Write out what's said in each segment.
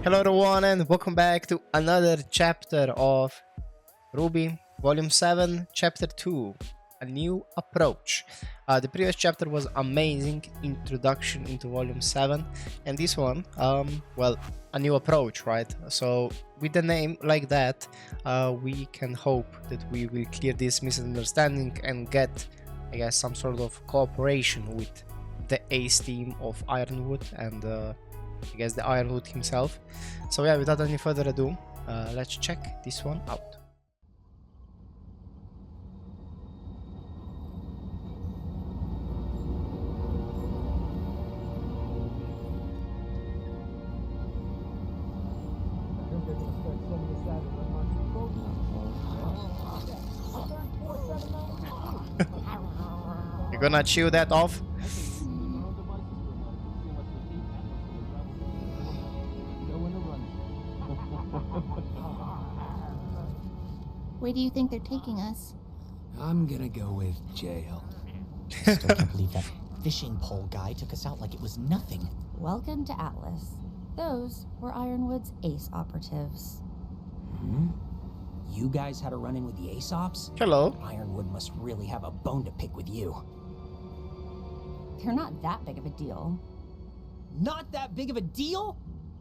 Hello everyone and welcome back to another chapter of RWBY Volume 7, Chapter 2, A New Approach. The previous chapter was amazing introduction into Volume 7, and this one, well, a new approach, right? So with the name like that, we can hope that we will clear this misunderstanding and get, I guess, some sort of cooperation with the ace team of Ironwood and I guess the Ironwood himself. So yeah, without any further ado, let's check this one out. You're gonna chew that off? Where do you think they're taking us? I'm gonna go with jail. Still can't believe that fishing pole guy took us out like it was nothing. Welcome to Atlas. Those were Ironwood's ace operatives. Hmm? You guys had a run-in with the Ace Ops? Hello. Ironwood must really have a bone to pick with you. They're not that big of a deal. Not that big of a deal?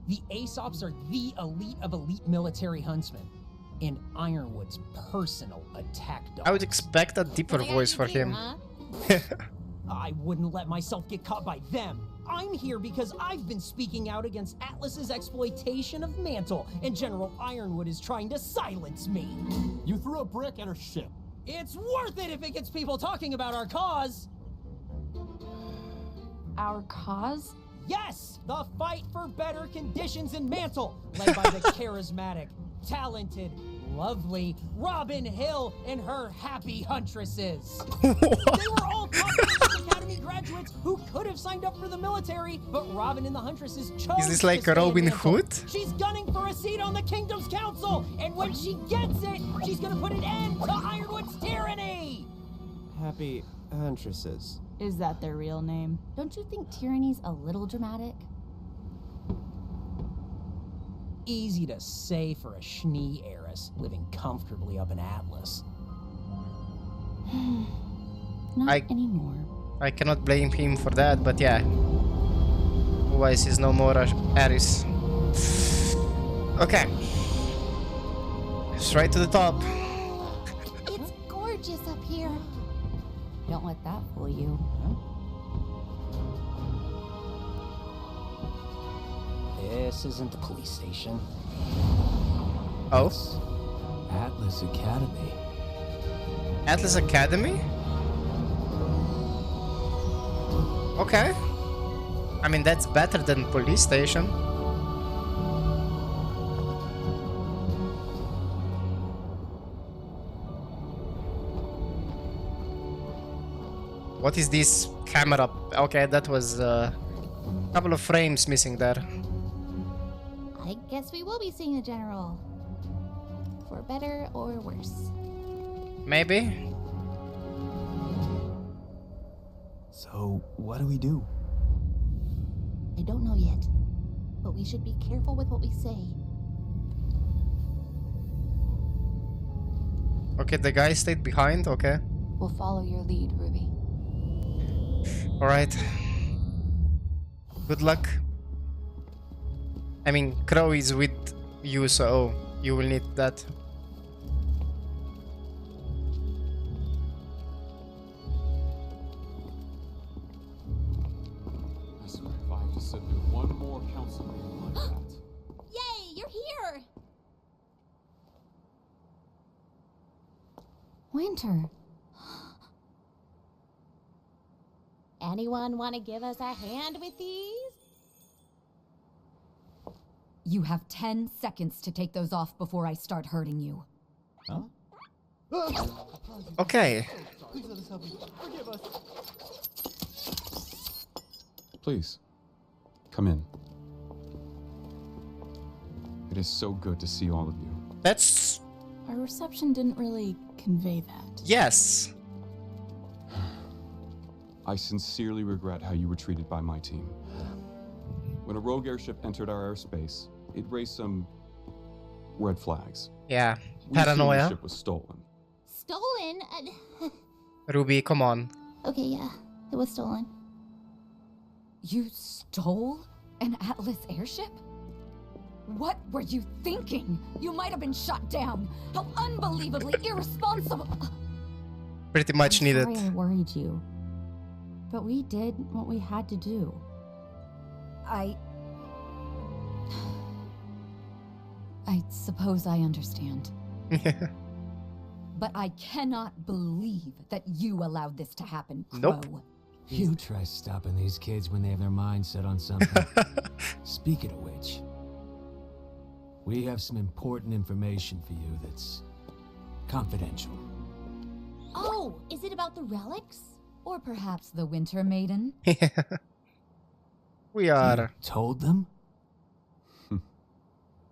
The Ace Ops are the elite of elite military huntsmen. And Ironwood's personal attack dog. I would expect a deeper voice for him. I wouldn't let myself get caught by them. I'm here because I've been speaking out against Atlas's exploitation of Mantle, and General Ironwood is trying to silence me. You threw a brick at her ship. It's worth it if it gets people talking about our cause. Our cause? Yes, the fight for better conditions in Mantle, led by the charismatic, talented, lovely Robin Hill and her happy huntresses. They were all top Academy graduates who could have signed up for the military, but Robin and the huntresses chose. Is this like to stay in Robin Mantle. Hood? She's gunning for a seat on the Kingdom's Council, and when she gets it, she's gonna put an end to Ironwood's tyranny. Happy huntresses. Is that their real name? Don't you think tyranny's a little dramatic? Easy to say for a schnee heiress living comfortably up in Atlas. Not anymore. I cannot blame him for that, but yeah. Otherwise he's no more Aris. Okay. Straight to the top. It's gorgeous up here. Don't let that fool you. This isn't the police station. Oh? Atlas Academy. Atlas Academy? Okay. I mean, that's better than police station. What is this camera? Okay, that was a couple of frames missing there. I guess we will be seeing the general. For better or worse. Maybe? So, what do we do? I don't know yet, but we should be careful with what we say. Okay, the guy stayed behind, okay. We'll follow your lead, Ruby. Alright. Good luck. I mean, Crow is with you, so you will need that. I swear if I have to sit through one more council meeting like that. Yay, you're here! Winter. Anyone want to give us a hand with these? You have 10 seconds to take those off before I start hurting you. Huh? Okay. Please let us help you. Forgive us. Please, come in. It is so good to see all of you. That's... Our reception didn't really convey that. yes. I sincerely regret how you were treated by my team. When a rogue airship entered our airspace, it raised some red flags. Yeah, We assumed the paranoia. ship was stolen. Stolen? Ruby, come on. Okay, yeah, it was stolen. You stole an Atlas airship? What were you thinking? You might have been shot down. How unbelievably irresponsible. Pretty much needed. Sorry I worried you. But we did what we had to do. I suppose I understand. But I cannot believe that you allowed this to happen, Crow. Nope. You try stopping these kids when they have their minds set on something. Speaking of which, we have some important information for you that's confidential. Oh, is it about the relics? Or perhaps the Winter Maiden? We are. You told them?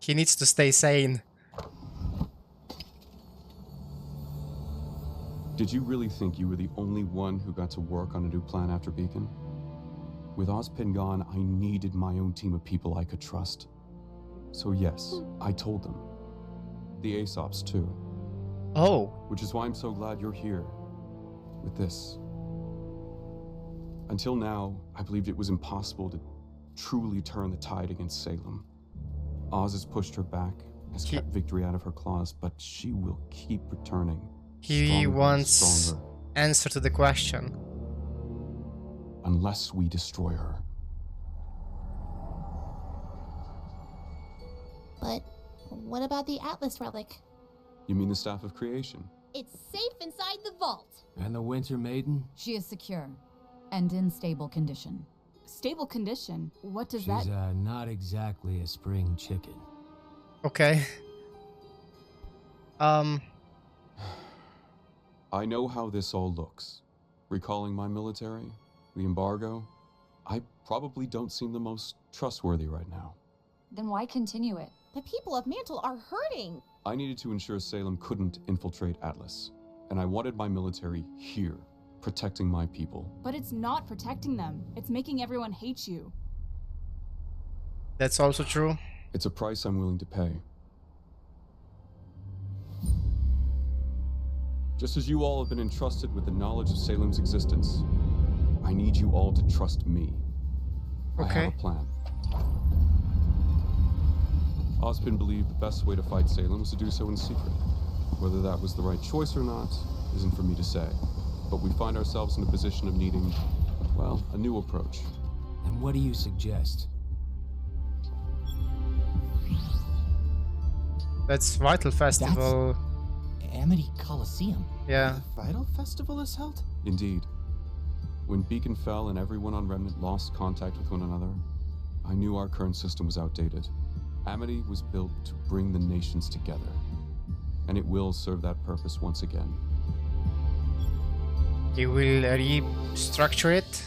He needs to stay sane. Did you really think you were the only one who got to work on a new plan after Beacon? With Ozpin gone, I needed my own team of people I could trust. So yes, I told them. The Aesops too. Oh, Which is why I'm so glad you're here. With this. Until now, I believed it was impossible to truly turn the tide against Salem. Oz has pushed her back, has kept victory out of her claws, but she will keep returning. he Stronger and wants stronger, answer to the question. unless we destroy her. But what about the Atlas relic? You mean the Staff of Creation? It's safe inside the vault. And the Winter Maiden? She is secure and in stable condition. Stable condition? What does She's that... not exactly a spring chicken. Okay. I know how this all looks. Recalling my military, the embargo, I probably don't seem the most trustworthy right now. Then why continue it? The people of Mantle are hurting. I needed to ensure Salem couldn't infiltrate Atlas, and I wanted my military here, protecting my people. But it's not protecting them. It's making everyone hate you. That's also true. It's a price I'm willing to pay. Just as you all have been entrusted with the knowledge of Salem's existence, I need you all to trust me. I Okay. have a plan. Ozpin believed the best way to fight Salem was to do so in secret. Whether that was the right choice or not isn't for me to say. But we find ourselves in a position of needing, well, a new approach. And what do you suggest? That's Vital Festival. Amity Coliseum. Yeah. Vital Festival is held? Indeed. When Beacon fell and everyone on Remnant lost contact with one another, I knew our current system was outdated. Amity was built to bring the nations together, and it will serve that purpose once again. He will restructure it.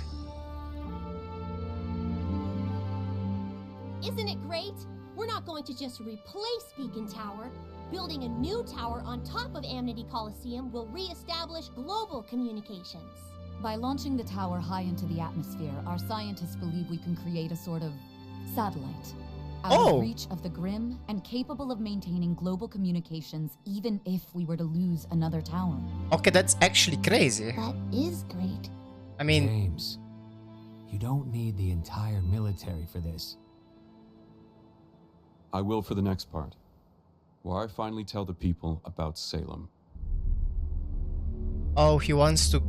Isn't it great? We're not going to just replace Beacon Tower. Building a new tower on top of Amity Coliseum will re-establish global communications. By launching the tower high into the atmosphere, our scientists believe we can create a sort of satellite. Out of reach of the Grim and capable of maintaining global communications even if we were to lose another tower. Okay, that's actually crazy. That is great. I mean, James, you don't need the entire military for this. I will for the next part, where I finally tell the people about Salem. oh, he wants to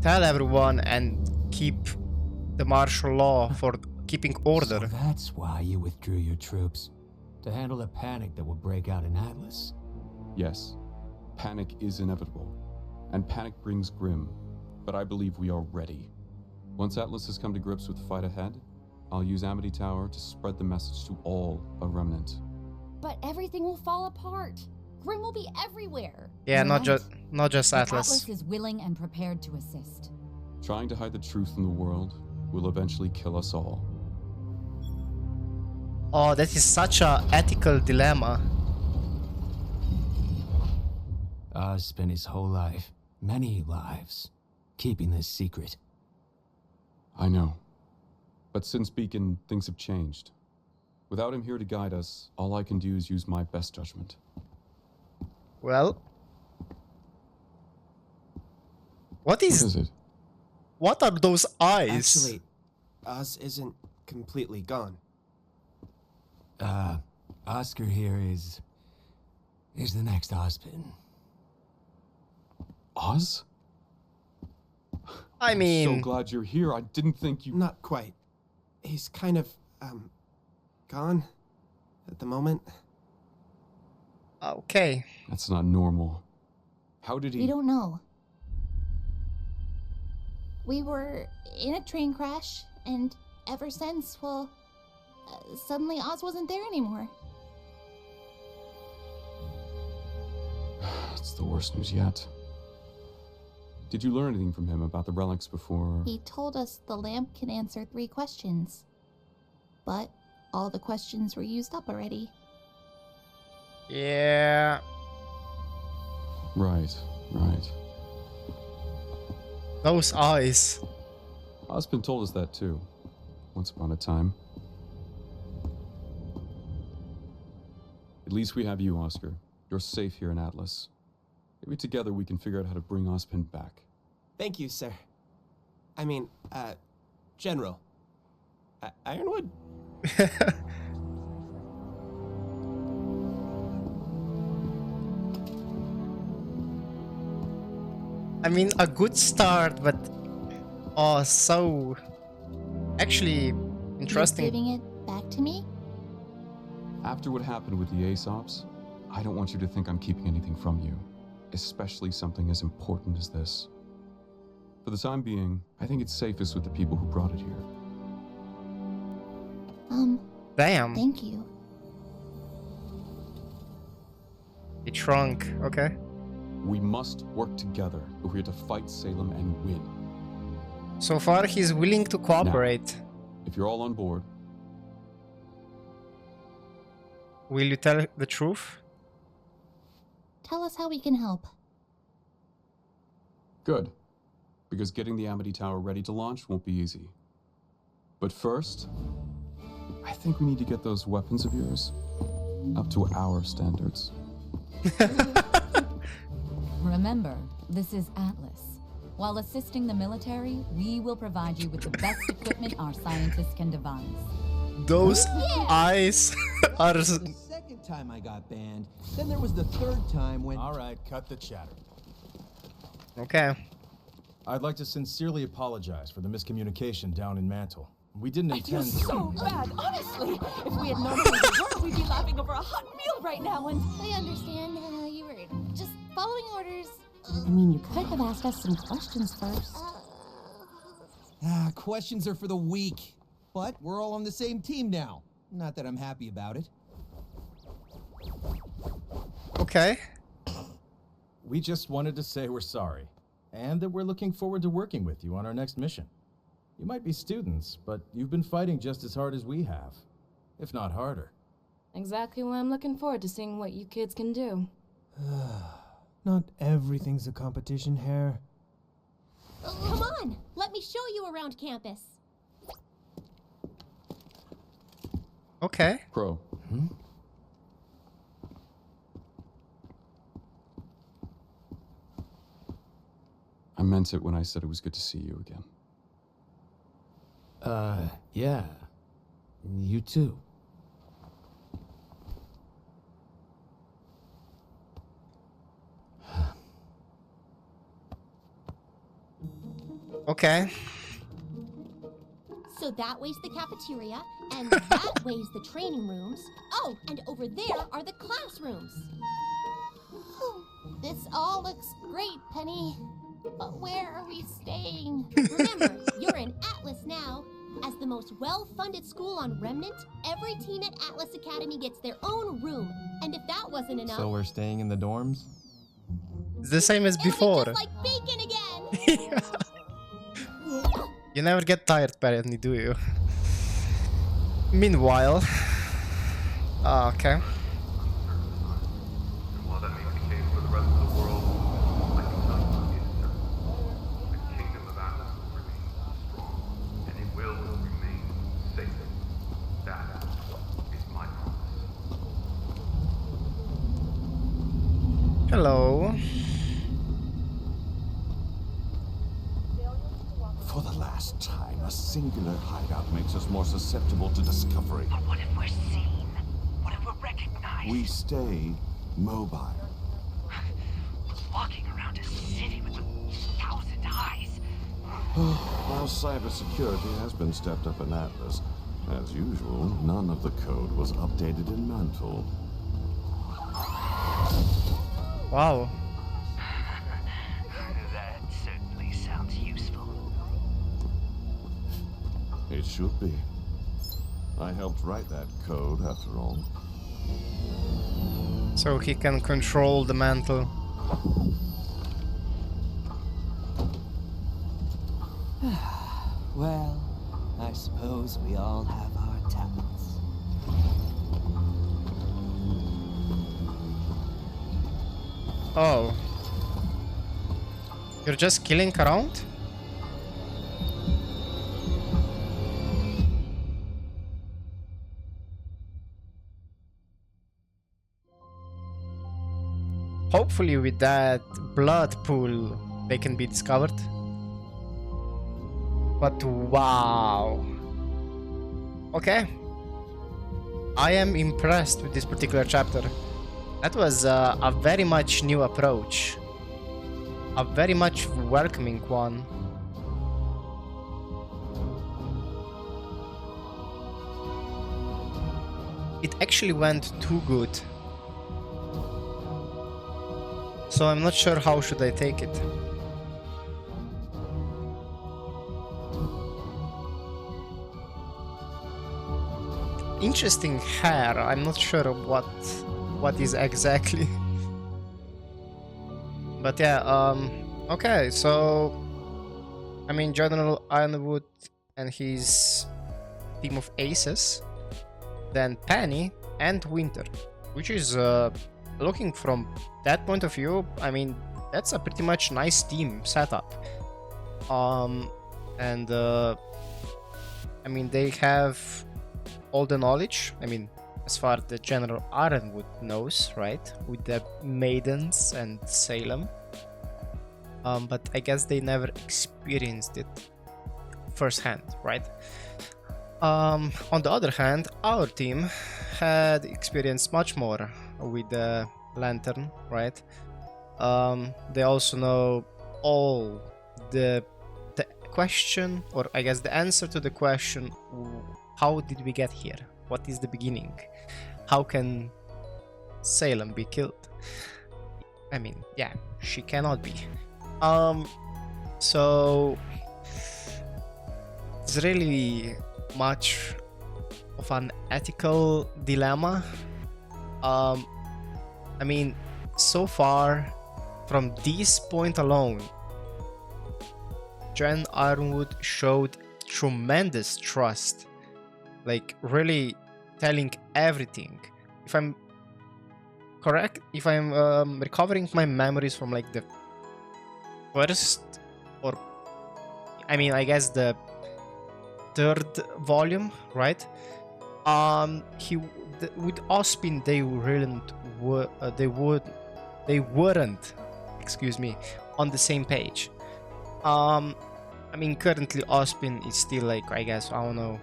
tell everyone and keep the martial law for keeping order. So that's why you withdrew your troops. To handle the panic that will break out in Atlas. Yes, panic is inevitable, and panic brings Grim, but I believe we are ready. Once Atlas has come to grips with the fight ahead, I'll use Amity Tower to spread the message to all of Remnant. But everything will fall apart. Grim will be everywhere. Yeah, You're not right. just The Atlas. Atlas is willing and prepared to assist. Trying to hide the truth from the world will eventually kill us all. Oh, that is such a ethical dilemma. Oz spent his whole life, many lives, keeping this secret. I know. But since Beacon, things have changed. Without him here to guide us, all I can do is use my best judgment. Well, what is it? What are those eyes? Actually, Oz isn't completely gone. Oscar here is the next Ozpin. Oz? I mean, I'm so glad you're here. I didn't think you... Not quite. He's kind of, gone at the moment. okay. That's not normal. How did he... We don't know. We were in a train crash, and ever since, well, suddenly Oz wasn't there anymore. It's the worst news yet. Did you learn anything from him about the relics before? He told us the lamp can answer 3 questions. But all the questions were used up already. Yeah. Right. Those eyes. Ozpin told us that too. Once upon a time. At least we have you, Oscar. You're safe here in Atlas. Maybe together we can figure out how to bring Ozpin back. Thank you, sir. I mean, General. Ironwood? I mean, a good start, but so actually interesting. You're giving it back to me? After what happened with the Aesops, I don't want you to think I'm keeping anything from you, especially something as important as this. For the time being, I think it's safest with the people who brought it here. Damn. Thank you. It shrunk. Okay. We must work together if we're to fight Salem and win. So far, he's willing to cooperate. Now, if you're all on board, will you tell the truth? Tell us how we can help. good. Because getting the Amity Tower ready to launch won't be easy. But first, I think we need to get those weapons of yours up to our standards. Remember, this is Atlas. While assisting the military, we will provide you with the best equipment our scientists can devise. Those eyes are... The second time I got banned. Then there was the third time when... All right, cut the chatter. Okay. I'd like to sincerely apologize for the miscommunication down in Mantle. We didn't intend to... so bad, honestly. If we had known who we were, we'd be laughing over a hot meal right now. And I understand. You were just following orders. I mean, you could have asked us some questions first. Questions are for the weak. But we're all on the same team now. Not that I'm happy about it. Okay. We just wanted to say we're sorry, and that we're looking forward to working with you on our next mission. You might be students, but you've been fighting just as hard as we have, if not harder. exactly why I'm looking forward to seeing what you kids can do. Not everything's a competition, Hare. Come on, let me show you around campus. Okay. Pro. I meant it when I said it was good to see you again. Yeah. You too. Okay. So that way's the cafeteria, and that way's the training rooms. Oh, and over there are the classrooms. This all looks great, Penny. But where are we staying? Remember, you're in Atlas now. As the most well-funded school on Remnant, every team at Atlas Academy gets their own room. And if that wasn't enough... So we're staying in the dorms? It's the same as it'll be before. just like bacon again! You never get tired, Penny, do you? Meanwhile... okay. While that may be the case for the rest of the world, I can tell you it is certain. The kingdom of Atlas will remain strong, and it will remain safe. That is Hello. For the last time, a singular hideout makes us more susceptible to discovery. But what if we're seen? What if we're recognized? We stay mobile. Walking around a city with 1,000 eyes. While cybersecurity has been stepped up in Atlas, as usual, none of the code was updated in Mantle. Wow. That certainly sounds useful. It should be. I helped write that code, after all. So he can control the mantle. Well, I suppose we all have our talents. Oh. You're just killing around? Hopefully with that blood pool they can be discovered. But wow. Okay. I am impressed with this particular chapter. That was a very much new approach. A very much welcoming one. It actually went too good. So I'm not sure how should I take it. Interesting hair. I'm not sure what is exactly. But yeah, okay, so I mean General Ironwood and his team of aces, then Penny and Winter, which is looking from that point of view, I mean that's a pretty much nice team setup. And I mean they have all the knowledge, I mean as far as the General Ironwood knows, right, with the maidens and Salem, but I guess they never experienced it firsthand, right? On the other hand, our team had experienced much more with the lantern, right? They also know all the question, or I guess the answer to the question, how did we get here? What is the beginning? How can Salem be killed? I mean, yeah, she cannot be. So it's really much of an ethical dilemma. I mean, so far from this point alone, Jen Ironwood showed tremendous trust, like really telling everything. If I'm correct, if I'm recovering my memories from like the first, or I mean I guess the third volume, right? With Ospin they weren't, excuse me, on the same page. I mean currently Ospin is still like, I guess, I don't know,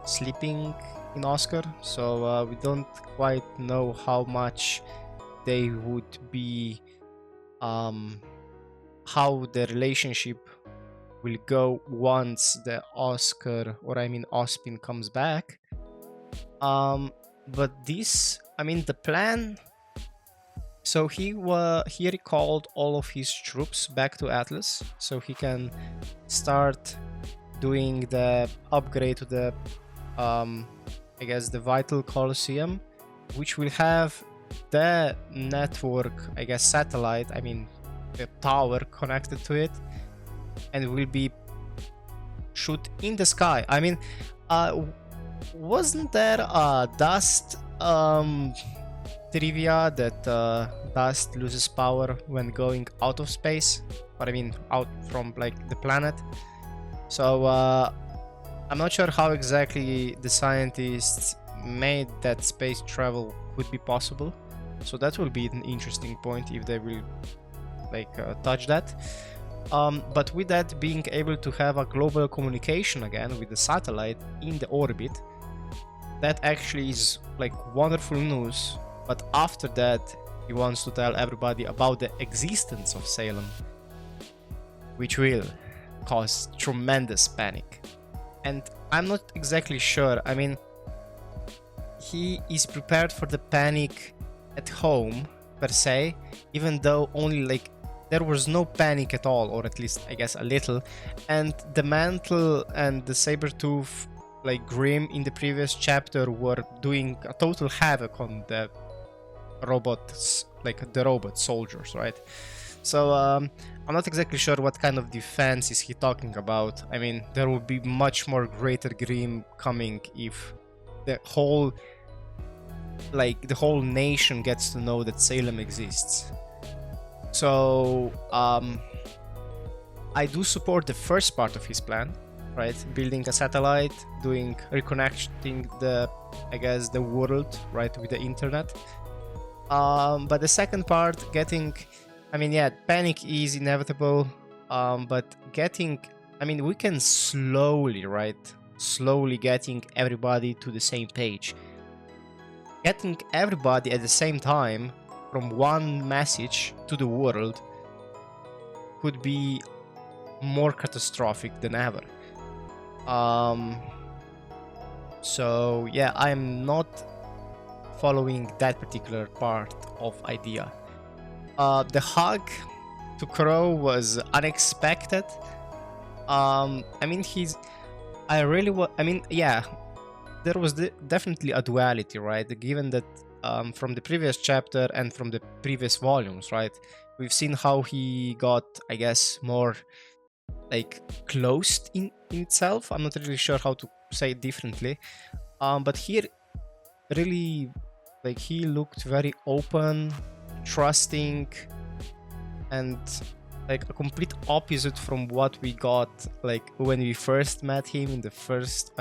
sleeping in Oscar, so we don't quite know how much they would be, how the relationship will go once the Oscar, or I mean Ospin, comes back. But this, I mean the plan, so he recalled all of his troops back to Atlas so he can start doing the upgrade to the I guess the Vital Colosseum, which will have the network, I guess satellite, I mean the tower connected to it, and will be shoot in the sky. I mean, wasn't there a Dust trivia that Dust loses power when going out of space, or I mean out from like the planet? So I'm not sure how exactly the scientists made that space travel would be possible, So that will be an interesting point if they will like touch that. But with that, being able to have a global communication again with the satellite in the orbit, that actually is like wonderful news. But after that, he wants to tell everybody about the existence of Salem, which will cause tremendous panic. And I'm not exactly sure. I mean, he is prepared for the panic at home per se, even though only like there was no panic at all, or at least I guess a little. And the Mantle and the Sabertooth, like Grim in the previous chapter, were doing a total havoc on the robots, like the robot soldiers, right? So I'm not exactly sure what kind of defense is he talking about. I mean, there will be much more greater Grim coming if the whole nation gets to know that Salem exists. So I do support the first part of his plan, right? Building a satellite, reconnecting the world, right, with the internet. But the second part, panic is inevitable. But we can slowly getting everybody to the same page. Getting everybody at the same time from one message to the world could be more catastrophic than ever. So yeah, I'm not following that particular part of idea. The hug to Crow was unexpected. There was definitely a duality, right? Given that from the previous chapter and from the previous volumes, right? We've seen how he got, I guess, more like closed in itself. I'm not really sure how to say it differently. But here, really, like, he looked very open, trusting, and like a complete opposite from what we got like when we first met him in the first.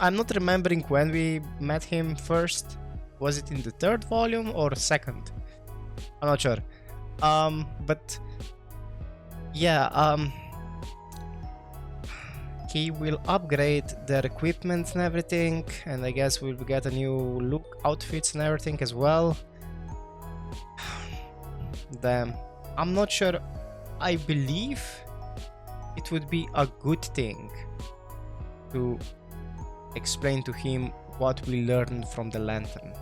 I'm not remembering when we met him first. Was it in the third volume or second? I'm not sure. But yeah, he will upgrade their equipment and everything, and I guess we'll get a new look, outfits and everything as well. Damn, I'm not sure. I believe it would be a good thing to explain to him what we learned from the lantern.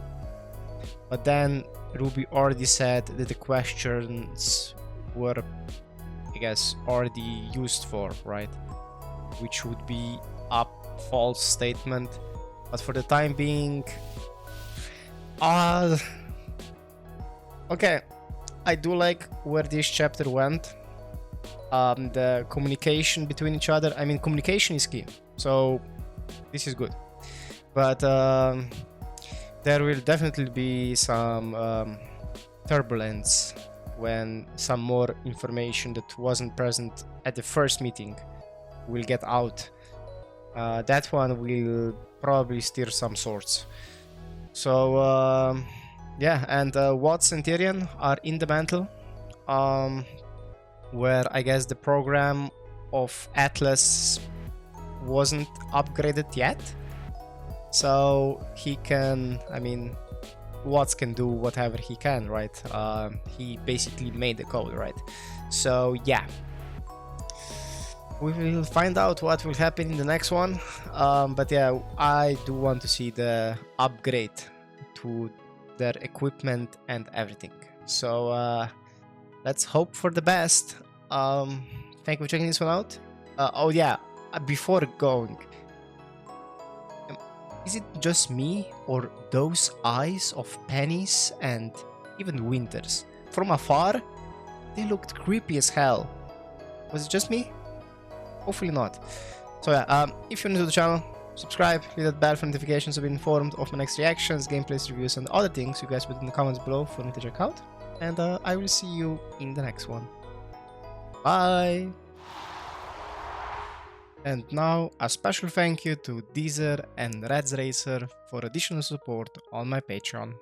But then RWBY already said that the questions were, I guess, already used for, right? Which would be a false statement. But for the time being, okay, I do like where this chapter went. The communication between each other. I mean, communication is key, so this is good. But there will definitely be some turbulence when some more information that wasn't present at the first meeting will get out. That one will probably steer some sorts. So yeah, and Watts and Tyrian are in the Mantle, where I guess the program of Atlas wasn't upgraded yet. So he can, Watts can do whatever he can, right? He basically made the code, right? So yeah, we will find out what will happen in the next one. But yeah, I do want to see the upgrade to their equipment and everything. So let's hope for the best. Thank you for checking this one out. Oh yeah, before going, is it just me or those eyes of Pennies and even Winters? From afar, they looked creepy as hell. Was it just me? Hopefully not. So yeah, if you're new to the channel, subscribe, hit that bell for notifications to be informed of my next reactions, gameplays, reviews, and other things you guys put in the comments below for me to check out. And I will see you in the next one. Bye! And now, a special thank you to Deezer and Reds Racer for additional support on my Patreon.